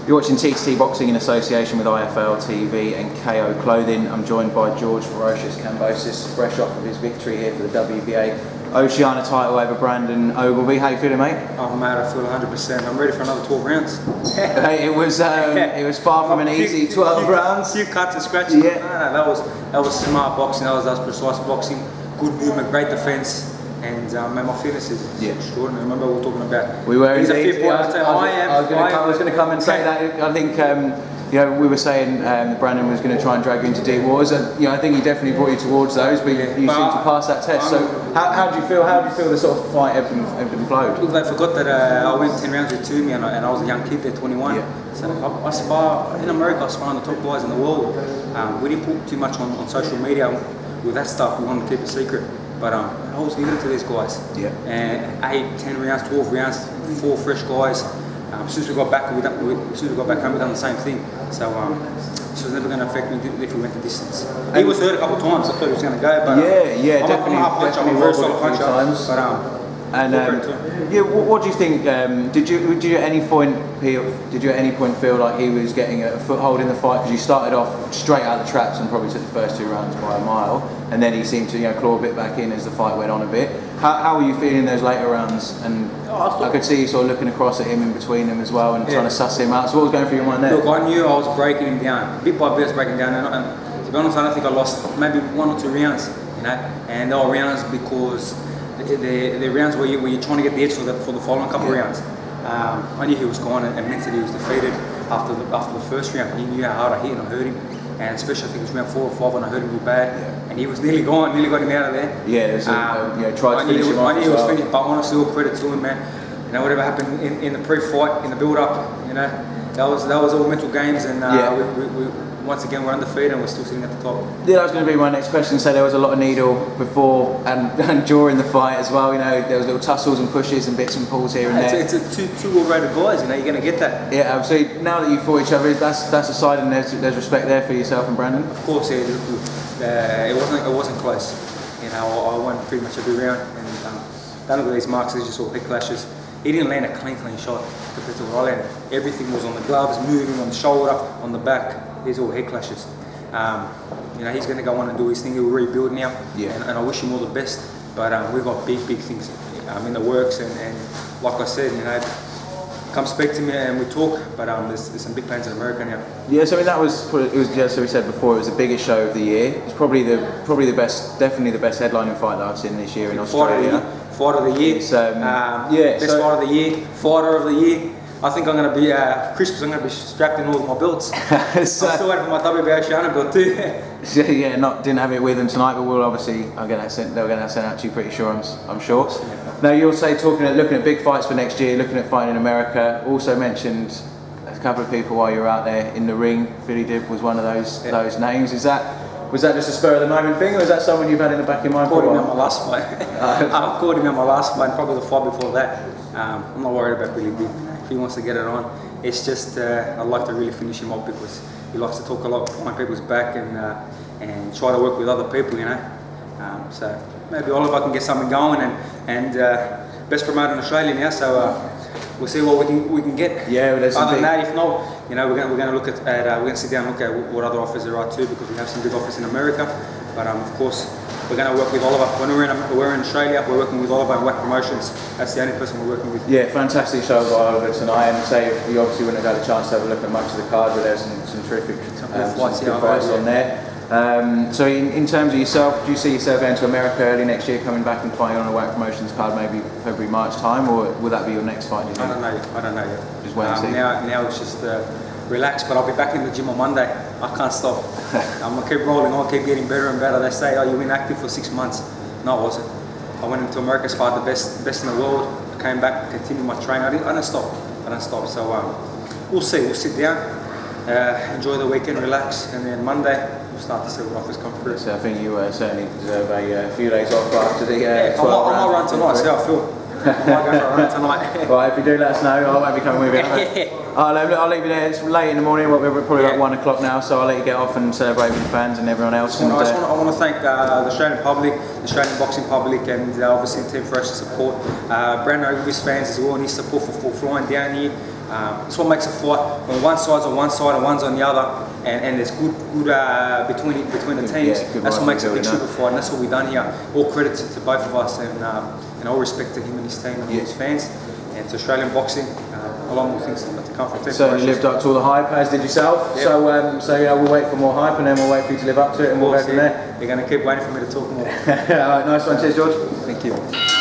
You're watching TTT Boxing in association with IFL TV and KO Clothing. I'm joined by George Ferociuos Kambosos, fresh off of his victory here for the WBA Oceania title over Brandon Ogilvie. How you feeling, mate? Oh mate, I feel 100%. I'm ready for another 12 rounds. It was far from an easy 12 rounds. A few cuts and scratches. Yeah. No, that was smart boxing. That was precise boxing. Good movement, great defence. And man, my fitness is extraordinary. Remember we were talking about. We were indeed. I was going to come and say that. I think we were saying that Brandon was going to try and drag you into deep waters, and I think he definitely brought you towards those. But you seem to pass that test. So how do you feel? How do you feel the sort of fight ebbed and flowed? Look, they forgot that I went 10 rounds with Toomey, and I was a young kid there, 21. Yeah. So I spar in America. I spar on the top guys in the world. We didn't put too much on social media with that stuff. We wanted to keep it secret. But I was giving it to these guys. Yeah. And 8, 10 rounds, 12 rounds, 4 fresh guys. As soon as we got back home, we done the same thing. So it was never going to affect me if we went the distance. He was hurt a couple of times. I thought he was going to go, but definitely. I'm a hard puncher. I'm a very solid puncher. What do you think? Did you at any point feel like he was getting a foothold in the fight? Because you started off straight out of the traps and probably took the first 2 rounds by a mile, and then he seemed to claw a bit back in as the fight went on a bit. How were you feeling those later rounds? And I could see you sort of looking across at him in between them as well and trying to suss him out. So what was going through your mind there? Look, I knew I was breaking him down. Bit by bit I was breaking down, and to be honest, I don't think I lost maybe 1 or 2 rounds. And they were rounds because the rounds where you're trying to get the edge for the following couple of rounds. I knew he was gone, and mentally he was defeated after the first round. He knew how hard I hit and I hurt him, and especially I think it was round 4 or 5 when I hurt him real bad, and he was nearly gone, nearly got him out of there. Tried to finish him off. I knew he was finished, but honestly, all credit to him, man. Whatever happened in the pre-fight, in the build-up, that was all mental games, and we once again, we're undefeated and we're still sitting at the top. Yeah, that was going to be my next question. So there was a lot of needle before and during the fight as well. There was little tussles and pushes and bits and pulls here and there. It's two well-rated guys. You're going to get that. Yeah, absolutely. Now that you fought each other, that's aside, and there's respect there for yourself and Brandon. Of course, yeah. It wasn't close. I won pretty much every round, and don't look at these marks. These just all hit clashes. He didn't land a clean shot compared to what I landed. Everything was on the gloves, moving on the shoulder, on the back. These all head clashes. He's going to go on and do his thing. He'll rebuild now, and I wish him all the best. But we've got big things in the works, and like I said, come speak to me and we talk. But there's some big plans in America now. Yeah, so that was so we said before, it was the biggest show of the year. It's probably the best, definitely the best headlining fight that I've seen this year in Australia. Fight of the year. It's, best fight of the year. Fighter of the year. I think I'm going to be Christmas. I'm going to be strapped in all of my belts. I'm still waiting for my WBA Oceania belt too. Didn't have it with them tonight, but they'll get that sent out to you pretty sure. I'm sure. Yeah. Now you'll say looking at big fights for next year, looking at fighting in America. Also mentioned a couple of people while you were out there in the ring. Philly Dib was one of those names. Was that just a spur of the moment thing, or is that someone you've had in the back of your mind for a while? I caught him in my last fight, probably the fight before that. I'm not worried about Billy Dib. If he wants to get it on, it's just I'd like to really finish him off because he likes to talk a lot behind people's back and try to work with other people, So maybe Oliver can get something going and best promoter in Australia now. So we'll see what we can get. Yeah, other than that, if not, we're going to look at we're going to sit down and look at what other offers there are too, because we have some big offers in America. But of course, we're going to work with Oliver. When we're in Australia, we're working with Oliver and WAC Promotions. That's the only person we're working with. Yeah, fantastic show by Oliver tonight. And say we obviously wouldn't have had a chance to have a look at much of the card, but there's some terrific fights on there. So in terms of yourself, do you see yourself going to America early next year, coming back and fighting on a WAC Promotions card, maybe February, March time, or will that be your next fight? I don't know yet. Just wait and see. Now it's just relax, but I'll be back in the gym on Monday. I can't stop. I'm going to keep rolling on, keep getting better and better. They say, you've been active for 6 months. No, I wasn't. I went into America, sparred the best in the world. I came back, continued my training. I don't stop. So we'll see. We'll sit down, enjoy the weekend, relax, and then Monday we'll start to see what offers come through. So I think you certainly deserve a few days off after the 12 rounds. I might run tonight, see how I feel. I might go for a run tonight. Right, if you do, let us know. I won't be coming with you. I'll leave you there. It's late in the morning. We're probably about 1 o'clock now, so I'll let you get off and celebrate with the fans and everyone else. I want to thank the Australian public, the Australian boxing public, and obviously Team Ferociuos support. Brandon Ogilvie's fans as well, and his support for flying down here. It's what makes a fight. When one side's on one side and one's on the other, and there's good between the teams. Yeah, that's what makes a big building super fight, and that's what we've done here. All credit to both of us, and all respect to him and his team and his fans, and to Australian boxing. A lot more things to come from. Certainly lived up to all the hype, as did yourself. Yep. So yeah, we'll wait for more hype, and then we'll wait for you to live up to it, and we'll go from there. You're going to keep waiting for me to talk more. All right, nice one. Cheers, George. Thank you.